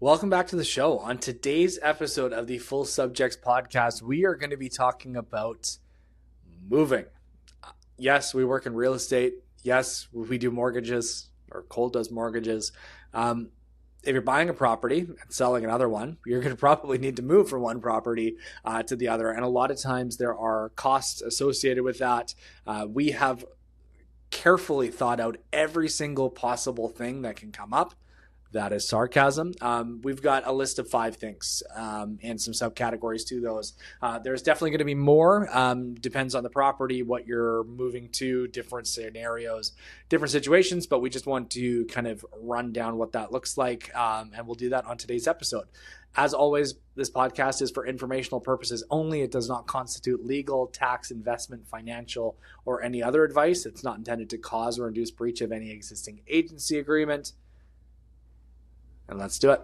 Welcome back to the show. On today's episode of the Full Subjects podcast, we are going to be talking about moving. Yes, we work in real estate. Yes, we do mortgages, or Cole does mortgages. If you're buying a property and selling another one, you're going to probably need to move from one property to the other. And a lot of times there are costs associated with that. We have carefully thought out every single possible thing that can come up. That is sarcasm. We've got a list of 5 things and some subcategories to those. There's definitely going to be more. Depends on the property, what you're moving to, different scenarios, different situations, but we just want to kind of run down what that looks like, and we'll do that on today's episode. As always, this podcast is for informational purposes only. It does not constitute legal, tax, investment, financial, or any other advice. It's not intended to cause or induce breach of any existing agency agreement. And let's do it.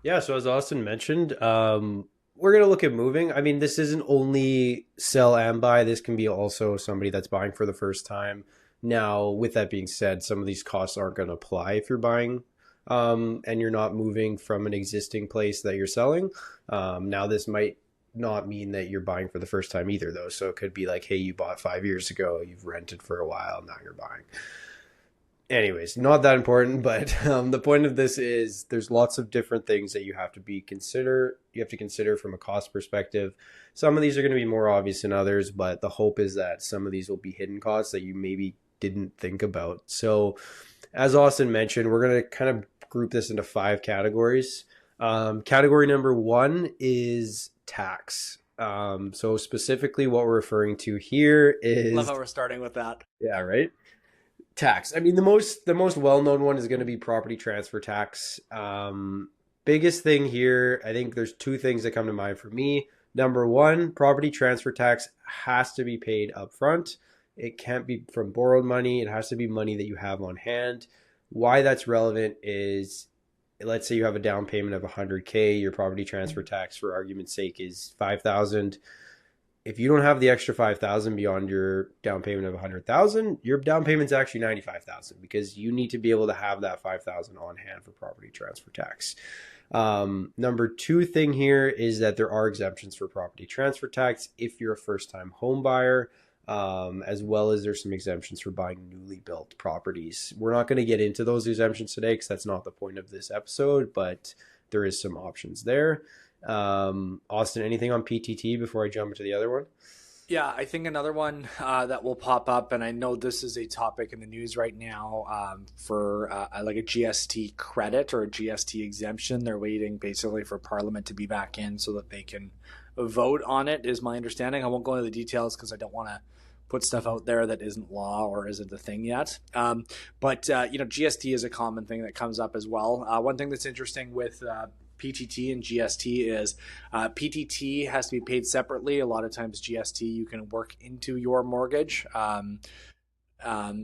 Yeah, so as Austin mentioned, we're going to look at moving. I mean, this isn't only sell and buy. This can be also somebody that's buying for the first time. Now, with that being said, some of these costs aren't going to apply if you're buying and you're not moving from an existing place that you're selling. Now, this might not mean that you're buying for the first time either, though. So it could be like, hey, you bought 5 years ago, you've rented for a while, now you're buying. Anyways, not that important, but the point of this is there's lots of different things that you have to consider from a cost perspective. Some of these are going to be more obvious than others, but the hope is that some of these will be hidden costs that you maybe didn't think about. So as Austin mentioned, we're going to kind of group this into 5 categories. Category number 1 is tax. So specifically what we're referring to here is... Love how we're starting with that. Yeah, right? Tax. I mean, the most well-known one is going to be property transfer tax. Biggest thing here, I think there's 2 things that come to mind for me. Number 1, property transfer tax has to be paid up front. It can't be from borrowed money. It has to be money that you have on hand. Why that's relevant is, let's say you have a down payment of $100K, your property transfer tax, for argument's sake, is $5,000. If you don't have the extra $5,000 beyond your down payment of $100,000, your down payment's actually $95,000 because you need to be able to have that $5,000 on hand for property transfer tax. Number 2 thing here is that there are exemptions for property transfer tax if you're a first-time home buyer, as well as there's some exemptions for buying newly built properties. We're not going to get into those exemptions today because that's not the point of this episode, but there is some options there. Austin, anything on PTT before I jump into the other one? Yeah, I think another one that will pop up, and I know this is a topic in the news right now for like a GST credit or a GST exemption. They're waiting basically for Parliament to be back in so that they can vote on it, is my understanding. I won't go into the details because I don't want to put stuff out there that isn't law or isn't a thing yet. But GST is a common thing that comes up as well. One thing that's interesting with PTT and GST is PTT has to be paid separately. A lot of times GST you can work into your mortgage.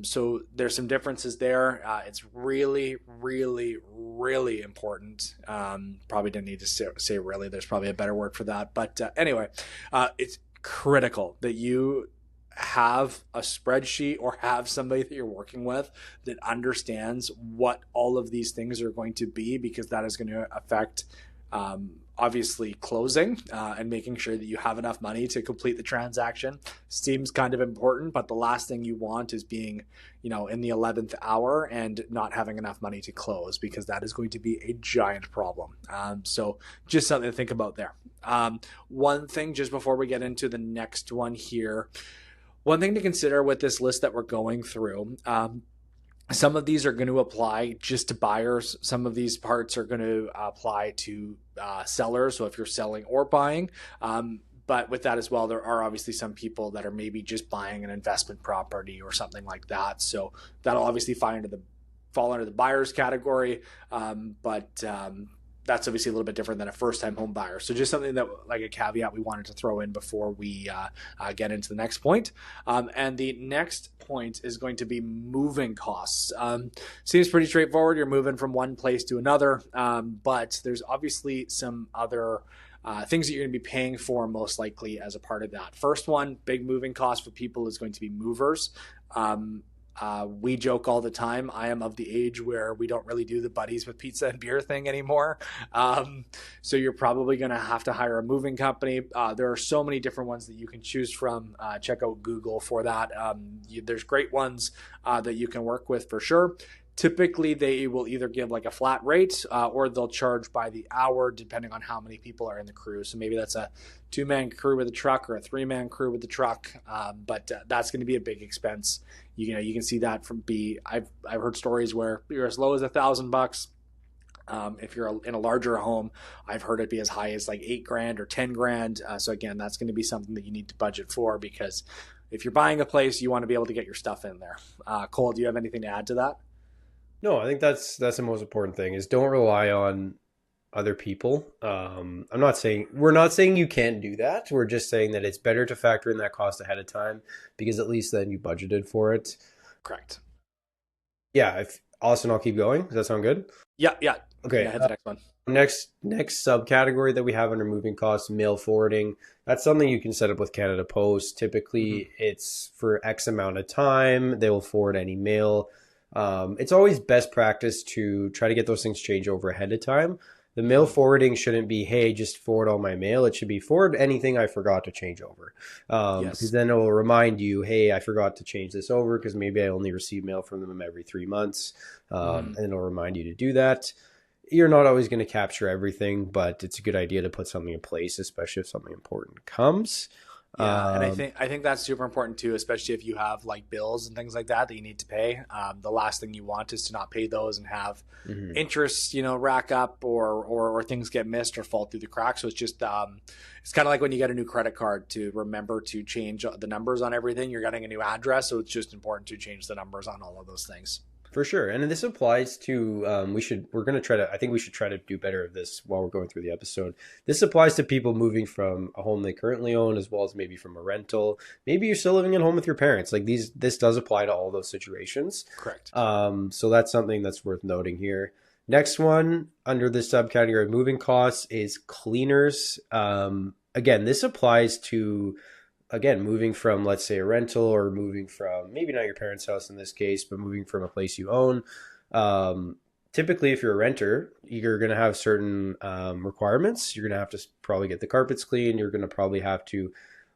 So there's some differences there. It's really, really, really important. Probably didn't need to say really. There's probably a better word for that. But anyway, it's critical that you have a spreadsheet or have somebody that you're working with that understands what all of these things are going to be, because that is going to affect obviously closing and making sure that you have enough money to complete the transaction. Seems kind of important, but the last thing you want is being, in the 11th hour and not having enough money to close, because that is going to be a giant problem. So just something to think about there. One thing just before we get into the next one here, one thing to consider with this list that we're going through, some of these are going to apply just to buyers. Some of these parts are going to apply to sellers. So if you're selling or buying, but with that as well, there are obviously some people that are maybe just buying an investment property or something like that. So that'll obviously fall under the buyer's category. But that's obviously a little bit different than a first-time home buyer. So just something that, like a caveat, we wanted to throw in before we get into the next point. And the next point is going to be moving costs. Seems pretty straightforward. You're moving from one place to another, but there's obviously some other things that you're going to be paying for most likely as a part of that. First one, big moving cost for people is going to be movers. We joke all the time. I am of the age where we don't really do the buddies with pizza and beer thing anymore. So you're probably going to have to hire a moving company. There are so many different ones that you can choose from. Check out Google for that. There's great ones that you can work with for sure. Typically, they will either give like a flat rate or they'll charge by the hour depending on how many people are in the crew. So maybe that's a 2-man crew with a truck or a 3-man crew with a truck, but that's going to be a big expense. You can see that I've heard stories where you're as low as $1,000. If you're in a larger home, I've heard it be as high as like $8,000 or $10,000. So again, that's going to be something that you need to budget for, because if you're buying a place, you want to be able to get your stuff in there. Cole, do you have anything to add to that? No, I think that's the most important thing is don't rely on other people. We're not saying you can't do that. We're just saying that it's better to factor in that cost ahead of time, because at least then you budgeted for it. Correct. Yeah. Austin, I'll keep going. Does that sound good? Yeah. Okay. Yeah, head to the next one. Next subcategory that we have under moving costs, mail forwarding. That's something you can set up with Canada Post. Typically, it's for X amount of time. They will forward any mail. It's always best practice to try to get those things changed over ahead of time. The mail forwarding shouldn't be, hey, just forward all my mail. It should be forward anything I forgot to change over. Because then it will remind you, hey, I forgot to change this over because maybe I only receive mail from them every 3 months. And it'll remind you to do that. You're not always going to capture everything, but it's a good idea to put something in place, especially if something important comes. Yeah, and I think that's super important too, especially if you have like bills and things like that you need to pay. The last thing you want is to not pay those and have interest, rack up or things get missed or fall through the cracks. So it's just it's kind of like when you get a new credit card, to remember to change the numbers on everything. You're getting a new address, so it's just important to change the numbers on all of those things. For sure. And this applies to, I think we should try to do better of this while we're going through the episode. This applies to people moving from a home they currently own, as well as maybe from a rental. Maybe you're still living at home with your parents. Like this does apply to all those situations. Correct. So that's something that's worth noting here. Next one under this subcategory of moving costs is cleaners. Again, this applies to, moving from, let's say, a rental, or moving from maybe not your parents' house in this case, but moving from a place you own. Typically, if you're a renter, you're going to have certain requirements. You're going to have to probably get the carpets clean. You're going to probably have to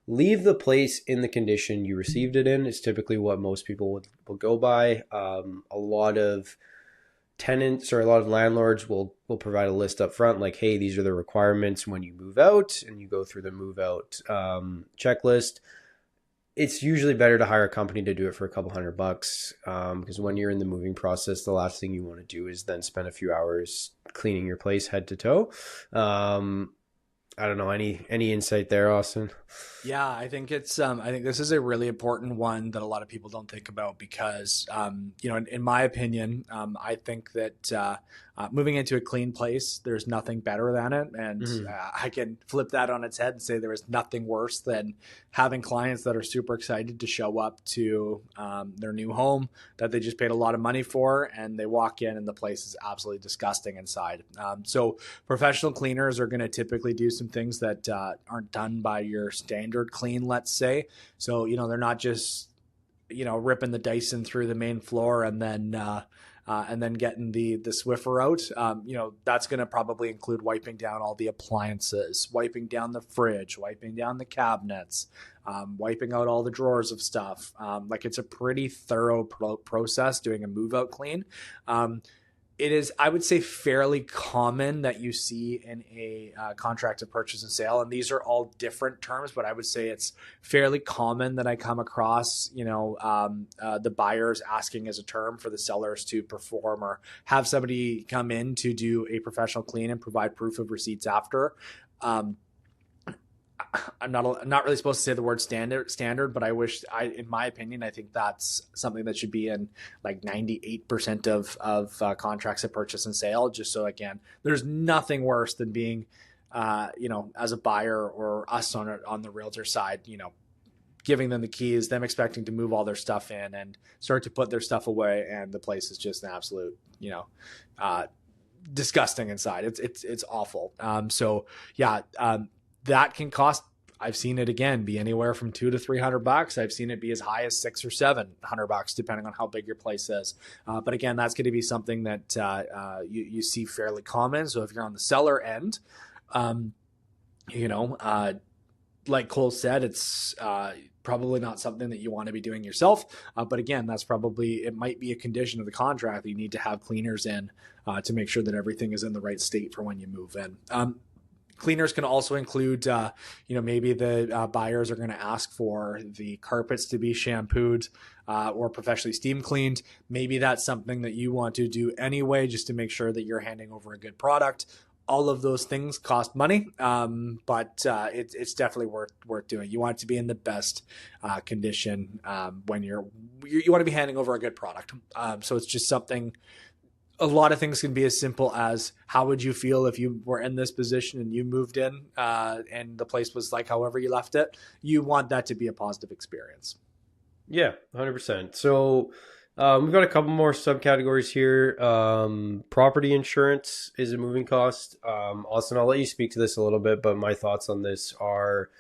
leave the place in the condition you received it in, is typically what most people will go by. A lot of landlords will provide a list up front, like, hey, these are the requirements when you move out, and you go through the move out checklist. It's usually better to hire a company to do it for a couple $100, because when you're in the moving process, the last thing you want to do is then spend a few hours cleaning your place head to toe. I don't know, any insight there, Austin? Yeah, I think I think this is a really important one that a lot of people don't think about, because, in my opinion, I think that moving into a clean place, there's nothing better than it. And I can flip that on its head and say there is nothing worse than having clients that are super excited to show up to their new home that they just paid a lot of money for, and they walk in and the place is absolutely disgusting inside. So professional cleaners are going to typically do some things that aren't done by your standard clean, let's say. So, they're not just, ripping the Dyson through the main floor and then getting the Swiffer out. That's going to probably include wiping down all the appliances, wiping down the fridge, wiping down the cabinets, wiping out all the drawers of stuff. It's a pretty thorough process doing a move out clean. It is, I would say, fairly common that you see in a contract of purchase and sale, and these are all different terms, but I would say it's fairly common that I come across, the buyers asking as a term for the sellers to perform or have somebody come in to do a professional clean and provide proof of receipts after. I'm not really supposed to say the word standard, but in my opinion, I think that's something that should be in like 98% of contracts of purchase and sale. Just so, again, there's nothing worse than being, as a buyer or us on the realtor side, giving them the keys, them expecting to move all their stuff in and start to put their stuff away, and the place is just an absolute, disgusting inside. It's awful. That can cost I've seen it again be anywhere from $200 to $300. I've seen it be as high as $600 or $700, depending on how big your place is. But again, that's going to be something that you see fairly common. So if you're on the seller end, like Cole said, it's probably not something that you want to be doing yourself. But again, it might be a condition of the contract that you need to have cleaners in to make sure that everything is in the right state for when you move in. Cleaners can also include, maybe the buyers are going to ask for the carpets to be shampooed or professionally steam cleaned. Maybe that's something that you want to do anyway, just to make sure that you're handing over a good product. All of those things cost money, but it's definitely worth doing. You want it to be in the best condition when you want to be handing over a good product. So it's just something. A lot of things can be as simple as, how would you feel if you were in this position and you moved in and the place was like however you left it? You want that to be a positive experience. Yeah, 100%. So we've got a couple more subcategories here. Property insurance is a moving cost. Austin, I'll let you speak to this a little bit, but my thoughts on this are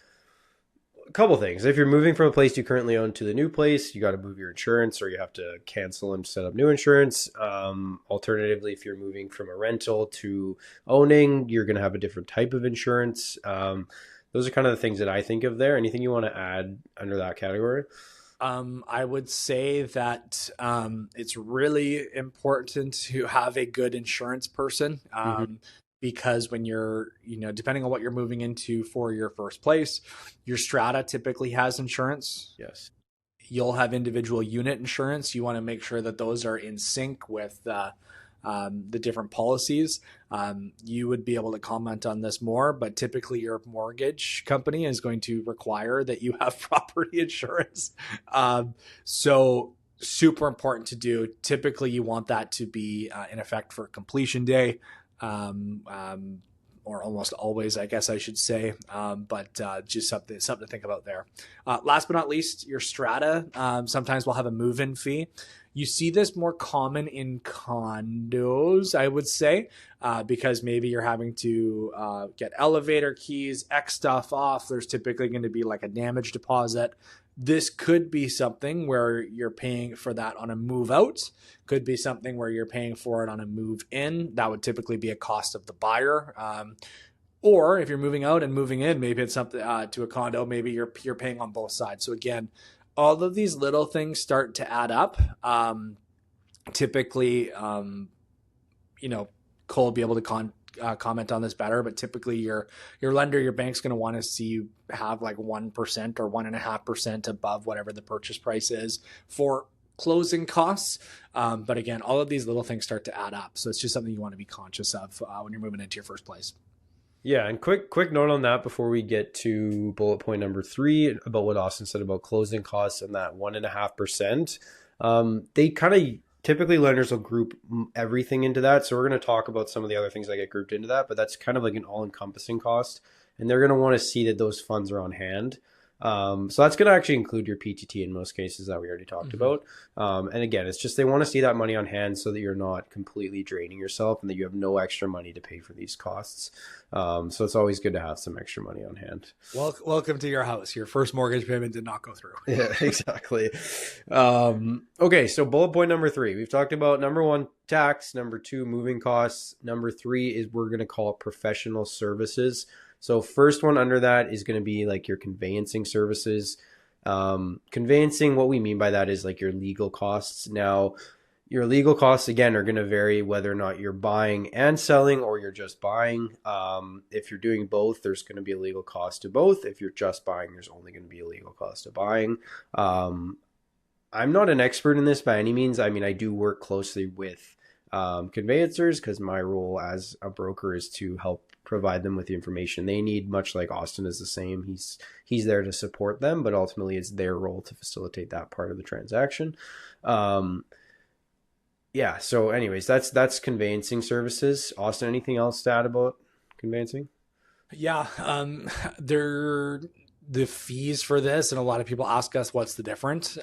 a couple things. If you're moving from a place you currently own to the new place, you got to move your insurance, or you have to cancel and set up new insurance. Alternatively, if you're moving from a rental to owning, you're going to have a different type of insurance. Those are kind of the things that I think of there. Anything you want to add under that category? I would say that it's really important to have a good insurance person. Because when you're, depending on what you're moving into for your first place, your strata typically has insurance. Yes. You'll have individual unit insurance. You want to make sure that those are in sync with the different policies. You would be able to comment on this more, but typically your mortgage company is going to require that you have property insurance. So super important to do. Typically you want that to be in effect for completion day. Or almost always, I guess I should say, but just something to think about there. Last but not least, your strata sometimes will have a move-in fee. You see this more common in condos, I would say, because maybe you're having to get elevator keys, X stuff off. There's typically going to be like a damage deposit. This could be something where you're paying for that on a move out. Could be something where you're paying for it on a move in. That would typically be a cost of the buyer. Or if you're moving out and moving in, maybe it's something to a condo. Maybe you're paying on both sides. So again, all of these little things start to add up. Typically, Cole will be able to comment on this better, but typically your lender, your bank's going to want to see you have like 1% or 1.5% above whatever the purchase price is for closing costs. But again, all of these little things start to add up. So it's just something you want to be conscious of when you're moving into your first place. Yeah, and quick note on that before we get to bullet point number 3 about what Austin said about closing costs and that 1.5%. They kind of typically, lenders will group everything into that. So we're going to talk about some of the other things that get grouped into that, but that's kind of like an all-encompassing cost. And they're going to want to see that those funds are on hand. So that's going to actually include your PTT in most cases that we already talked about. And again, it's just they want to see that money on hand so that you're not completely draining yourself and that you have no extra money to pay for these costs. So it's always good to have some extra money on hand. Welcome to your house. Your first mortgage payment did not go through. Yeah, exactly. Okay, so bullet point number 3. We've talked about number 1, tax. Number 2, moving costs. Number 3 is we're going to call it professional services. So first one under that is going to be like your conveyancing services. Conveyancing, what we mean by that is like your legal costs. Now, your legal costs, again, are going to vary whether or not you're buying and selling or you're just buying. If you're doing both, there's going to be a legal cost to both. If you're just buying, there's only going to be a legal cost to buying. I'm not an expert in this by any means. I mean, I do work closely with conveyancers because my role as a broker is to help provide them with the information they need, much like Austin is the same. He's there to support them, but ultimately it's their role to facilitate that part of the transaction. Yeah, so anyways, that's conveyancing services. Austin, anything else to add about conveyancing? Yeah, the fees for this, and a lot of people ask us what's the difference.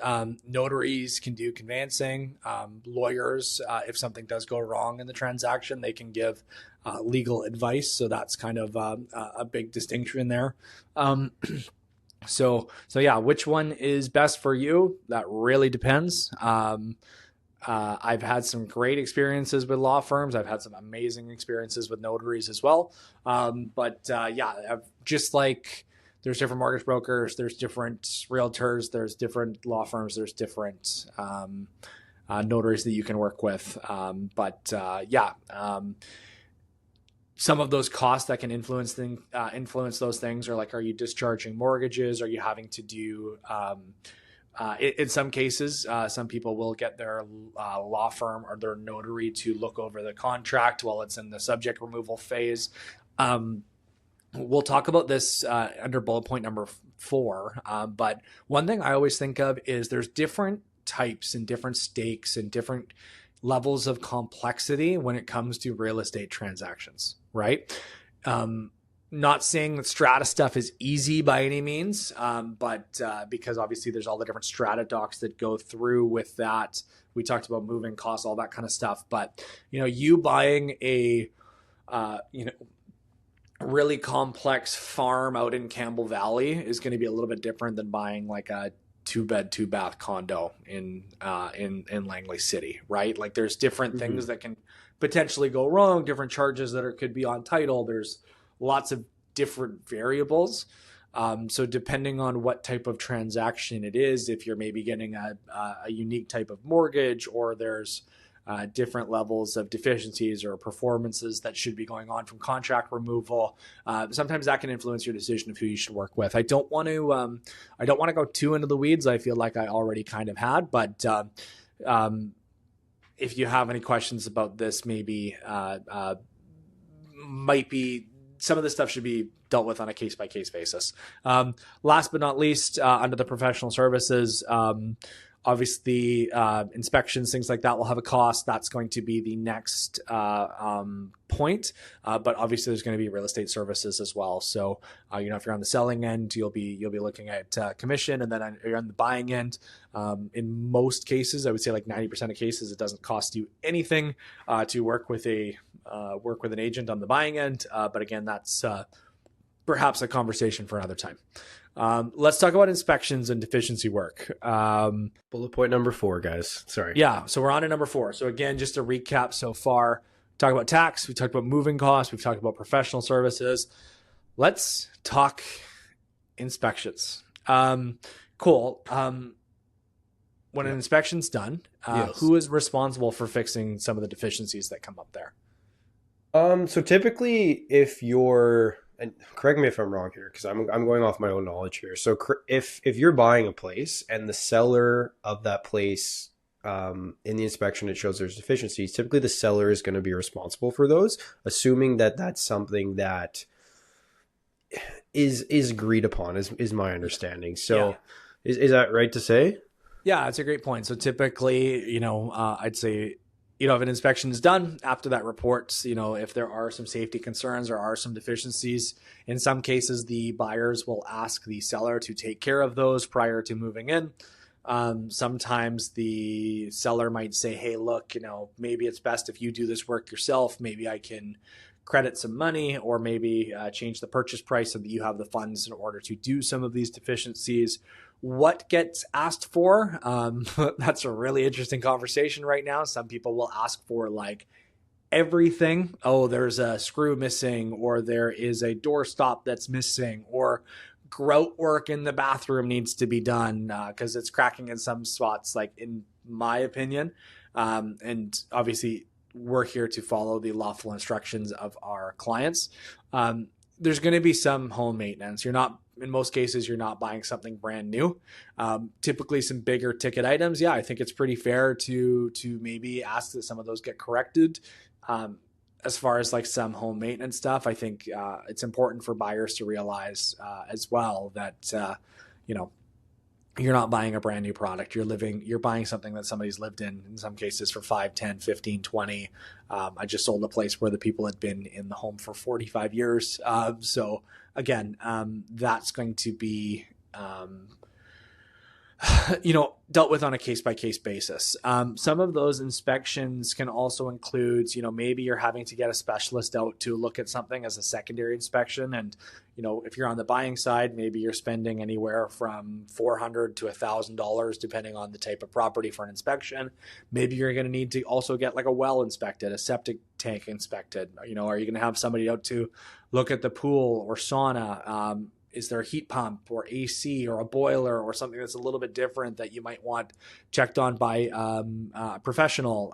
Notaries can do conveyancing. Lawyers, if something does go wrong in the transaction, they can give legal advice. So that's kind of a big distinction there. So yeah, which one is best for you? That really depends. I've had some great experiences with law firms. I've had some amazing experiences with notaries as well. Just like there's different mortgage brokers, there's different realtors, there's different law firms, there's different notaries that you can work with. Some of those costs that can influence those things are like, are you discharging mortgages? Are you having to do in some cases, some people will get their law firm or their notary to look over the contract while it's in the subject removal phase. We'll talk about this under bullet point number 4. But one thing I always think of is there's different types and different stakes and different levels of complexity when it comes to real estate transactions, right? Not saying that strata stuff is easy by any means, but because obviously there's all the different strata docs that go through with that. We talked about moving costs, all that kind of stuff. But, you buying a, really complex farm out in Campbell Valley is going to be a little bit different than buying like a 2-bed, 2-bath condo in Langley City, right? Like there's different things that can potentially go wrong, different charges that could be on title. There's lots of different variables. So depending on what type of transaction it is, if you're maybe getting a unique type of mortgage, or there's different levels of deficiencies or performances that should be going on from contract removal, sometimes that can influence your decision of who you should work with. I don't want to go too into the weeds. I feel like I already kind of had, but if you have any questions about this, maybe might be some of this stuff should be dealt with on a case-by-case basis. Last but not least, under the professional services, obviously inspections, things like that will have a cost. That's going to be the next point. But obviously there's going to be real estate services as well. So, if you're on the selling end, you'll be looking at commission, and then you're on the buying end. In most cases, I would say like 90% of cases, it doesn't cost you anything to work with an agent on the buying end. But again, that's perhaps a conversation for another time. Let's talk about inspections and deficiency work. Bullet point number 4, guys. Sorry. Yeah. So we're on to number 4. So again, just to recap so far, we talked about tax, we talked about moving costs, we've talked about professional services. Let's talk inspections. Cool. When an inspection's done, who is responsible for fixing some of the deficiencies that come up there? So typically, if you're, and correct me if I'm wrong here, because I'm going off my own knowledge here. So if you're buying a place and the seller of that place, in the inspection, it shows there's deficiencies, typically the seller is going to be responsible for those, assuming that that's something that is agreed upon, is my understanding. So is that right to say? Yeah, that's a great point. So typically, I'd say, if an inspection is done after that report, if there are some safety concerns or are some deficiencies, in some cases, the buyers will ask the seller to take care of those prior to moving in. Sometimes the seller might say, hey, look, maybe it's best if you do this work yourself. Maybe I can credit some money, or maybe change the purchase price so that you have the funds in order to do some of these deficiencies. What gets asked for? That's a really interesting conversation right now. Some people will ask for like everything. Oh, there's a screw missing, or there is a doorstop that's missing, or grout work in the bathroom needs to be done because it's cracking in some spots, like in my opinion. And obviously we're here to follow the lawful instructions of our clients. There's going to be some home maintenance. In most cases, you're not buying something brand new. Typically some bigger ticket items. Yeah, I think it's pretty fair to maybe ask that some of those get corrected. As far as like some home maintenance stuff, I think it's important for buyers to realize as well that, you're not buying a brand new product. You're buying something that somebody's lived in some cases for 5, 10, 15, 20. I just sold a place where the people had been in the home for 45 years. So again, that's going to be, dealt with on a case-by-case basis. Some of those inspections can also include, maybe you're having to get a specialist out to look at something as a secondary inspection. And, if you're on the buying side, maybe you're spending anywhere from $400 to $1,000, depending on the type of property for an inspection. Maybe you're going to need to also get like a well inspected, a septic tank inspected. Are you going to have somebody out to look at the pool or sauna? Is there a heat pump or AC or a boiler or something that's a little bit different that you might want checked on by a professional?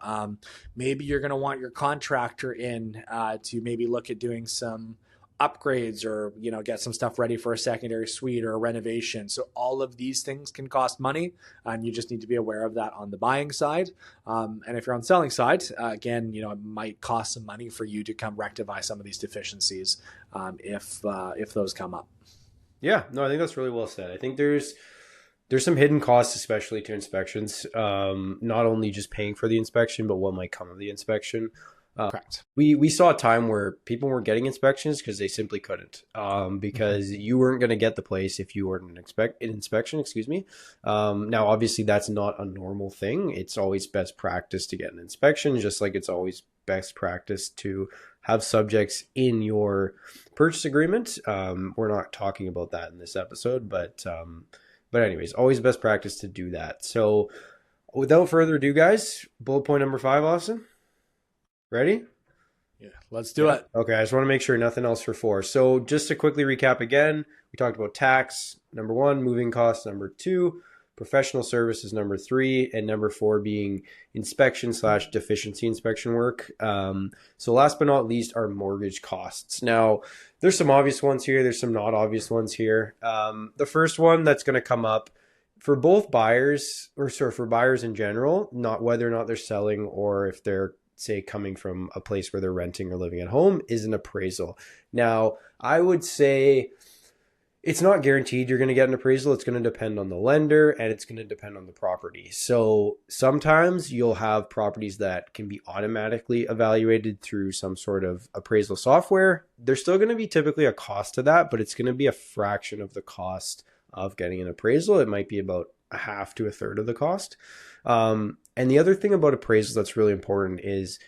Maybe you're going to want your contractor in to maybe look at doing some upgrades or, get some stuff ready for a secondary suite or a renovation. So all of these things can cost money, and you just need to be aware of that on the buying side. And if you're on the selling side, again, it might cost some money for you to come rectify some of these deficiencies if those come up. Yeah, no, I think that's really well said. I think there's some hidden costs, especially to inspections. Not only just paying for the inspection, but what might come of the inspection. Correct. We saw a time where people weren't getting inspections because they simply couldn't. Because you weren't going to get the place if you weren't an inspection. Excuse me. Now, obviously, that's not a normal thing. It's always best practice to get an inspection, just like it's always best practice to have subjects in your purchase agreement. We're not talking about that in this episode, but anyways, always best practice to do that. So without further ado, guys, bullet point number 5, Austin. Ready? Yeah, let's do it. Okay, I just want to make sure nothing else for 4. So just to quickly recap again, we talked about tax, number 1, moving costs, number 2, professional services, number 3, and number 4 being inspection/deficiency inspection work. So last but not least are mortgage costs. Now, there's some obvious ones here. There's some not obvious ones here. The first one that's going to come up for both buyers, for buyers in general, not whether or not they're selling or if they're, say, coming from a place where they're renting or living at home, is an appraisal. Now, I would say it's not guaranteed you're going to get an appraisal. It's going to depend on the lender and it's going to depend on the property. So sometimes you'll have properties that can be automatically evaluated through some sort of appraisal software. There's still going to be typically a cost to that, but it's going to be a fraction of the cost of getting an appraisal. It might be about a half to a third of the cost. And the other thing about appraisals that's really important is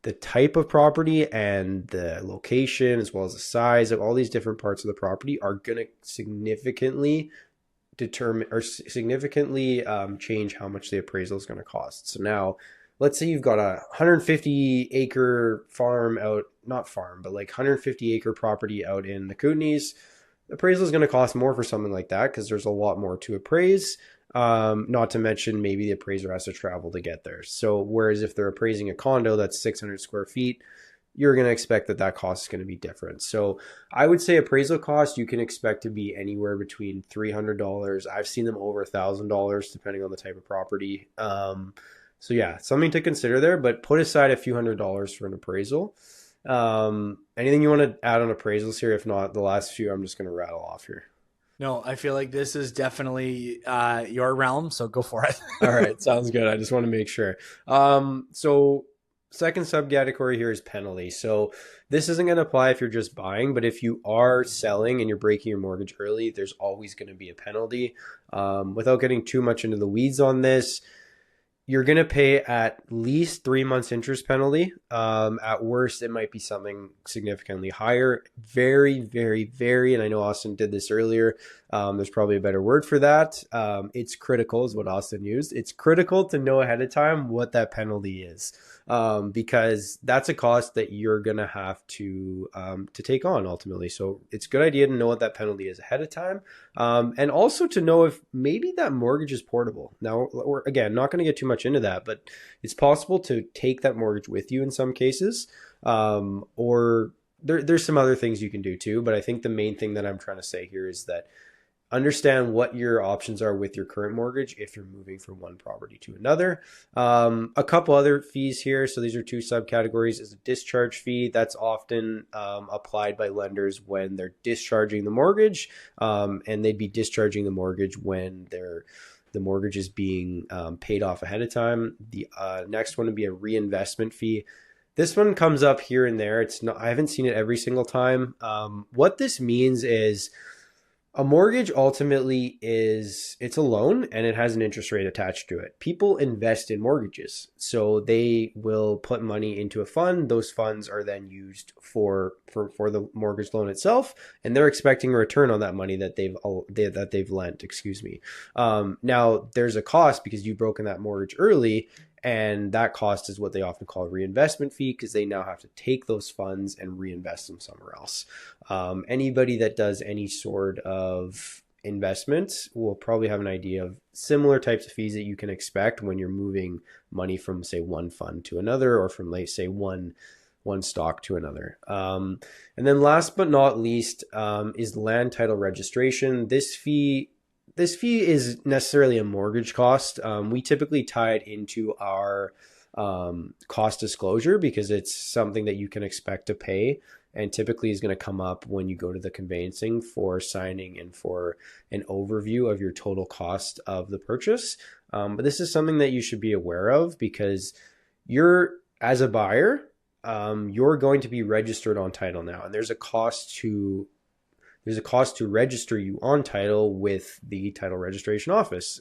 the type of property and the location, as well as the size of all these different parts of the property, are going to significantly determine or significantly change how much the appraisal is going to cost. So now, let's say you've got a 150 acre farm out, not farm, but like 150 acre property out in the Kootenays. The appraisal is going to cost more for something like that because there's a lot more to appraise. Not to mention maybe the appraiser has to travel to get there. So whereas if they're appraising a condo that's 600 square feet, you're going to expect that cost is going to be different. So I would say appraisal cost, you can expect to be anywhere between $300. I've seen them over $1,000 depending on the type of property. So yeah, something to consider there, but put aside a few $100s for an appraisal. Anything you want to add on appraisals here? If not, the last few I'm just going to rattle off here. No, I feel like this is definitely your realm, so go for it. All right, sounds good. I just want to make sure. So second subcategory here is penalty. So this isn't going to apply if you're just buying, but if you are selling and you're breaking your mortgage early, there's always going to be a penalty. Without getting too much into the weeds on this, you're going to pay at least 3 months interest penalty. At worst, it might be something significantly higher. Very, very, very, and I know Austin did this earlier. There's probably a better word for that. It's critical is what Austin used. It's critical to know ahead of time what that penalty is, because that's a cost that you're going to have to take on ultimately. So it's a good idea to know what that penalty is ahead of time. And also to know if maybe that mortgage is portable. Now, we're, again, not going to get too much into that, but it's possible to take that mortgage with you in some cases, or there's some other things you can do too. But I think the main thing that I'm trying to say here is that understand what your options are with your current mortgage if you're moving from one property to another. A couple other fees here. So these are two subcategories. Is a discharge fee. That's often applied by lenders when they're discharging the mortgage, and they'd be discharging the mortgage when the mortgage is being paid off ahead of time. The next one would be a reinvestment fee. This one comes up here and there. I haven't seen it every single time. What this means is a mortgage ultimately it's a loan and it has an interest rate attached to it. People invest in mortgages. So they will put money into a fund. Those funds are then used for the mortgage loan itself. And they're expecting a return on that money that they've lent, excuse me. Now there's a cost because you've broken that mortgage early. And that cost is what they often call a reinvestment fee because they now have to take those funds and reinvest them somewhere else. Anybody that does any sort of investment will probably have an idea of similar types of fees that you can expect when you're moving money from, say, one fund to another, or from, like, say, one stock to another. And then last but not least is land title registration. This fee is necessarily a mortgage cost. We typically tie it into our cost disclosure because it's something that you can expect to pay, and typically is going to come up when you go to the conveyancing for signing and for an overview of your total cost of the purchase. But this is something that you should be aware of because as a buyer, you're going to be registered on title now, and there's a cost to register you on title with the title registration office.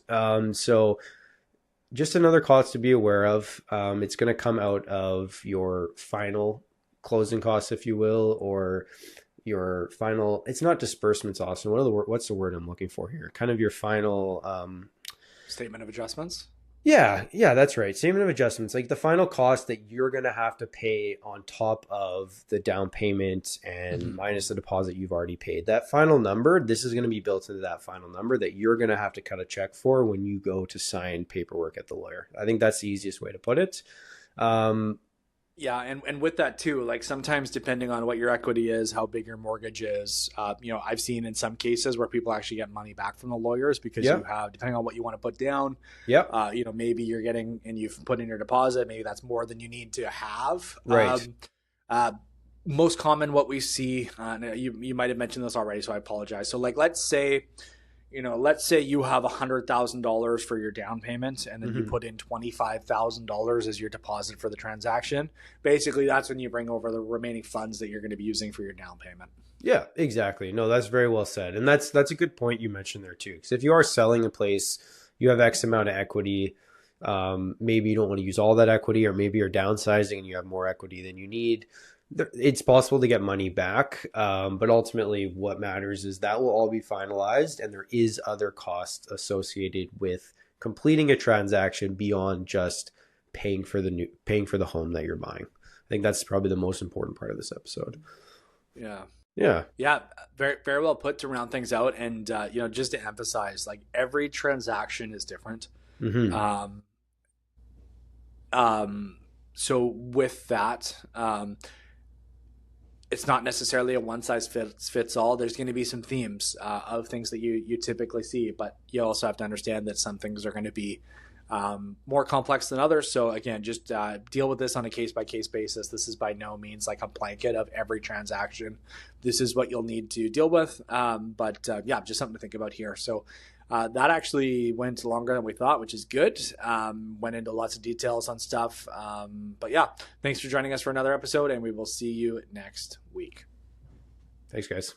So just another cost to be aware of. It's going to come out of your final closing costs, if you will, or your final, it's not disbursements, Austin. What's the word I'm looking for here? Kind of your final statement of adjustments. Yeah, that's right. Statement of adjustments, like the final cost that you're going to have to pay on top of the down payment and minus the deposit you've already paid. That final number, this is going to be built into that final number that you're going to have to cut a check for when you go to sign paperwork at the lawyer. I think that's the easiest way to put it. Yeah, and with that too, like sometimes depending on what your equity is, how big your mortgage is, I've seen in some cases where people actually get money back from the lawyers because you have, depending on what you want to put down, maybe you're getting, and you've put in your deposit, maybe that's more than you need to have. Right. Most common what we see, you might have mentioned this already, so I apologize. So like, let's say you have $100,000 for your down payment, and then you put in $25,000 as your deposit for the transaction. Basically, that's when you bring over the remaining funds that you're going to be using for your down payment. Yeah, exactly. No, that's very well said. And that's a good point you mentioned there too. Because if you are selling a place, you have X amount of equity. Maybe you don't want to use all that equity, or maybe you're downsizing and you have more equity than you need. It's possible to get money back, but ultimately what matters is that will all be finalized, and there is other costs associated with completing a transaction beyond just paying for the home that you're buying. I think that's probably the most important part of this episode. Yeah. Very, very well put to round things out. And just to emphasize, like, every transaction is different. So with that, it's not necessarily a one size fits all. There's going to be some themes of things that you typically see, but you also have to understand that some things are going to be more complex than others. So again, just deal with this on a case-by-case basis. This is by no means like a blanket of every transaction. This is what you'll need to deal with. But just something to think about here. So that actually went longer than we thought, which is good. Went into lots of details on stuff. But thanks for joining us for another episode, and we will see you next week. Thanks, guys.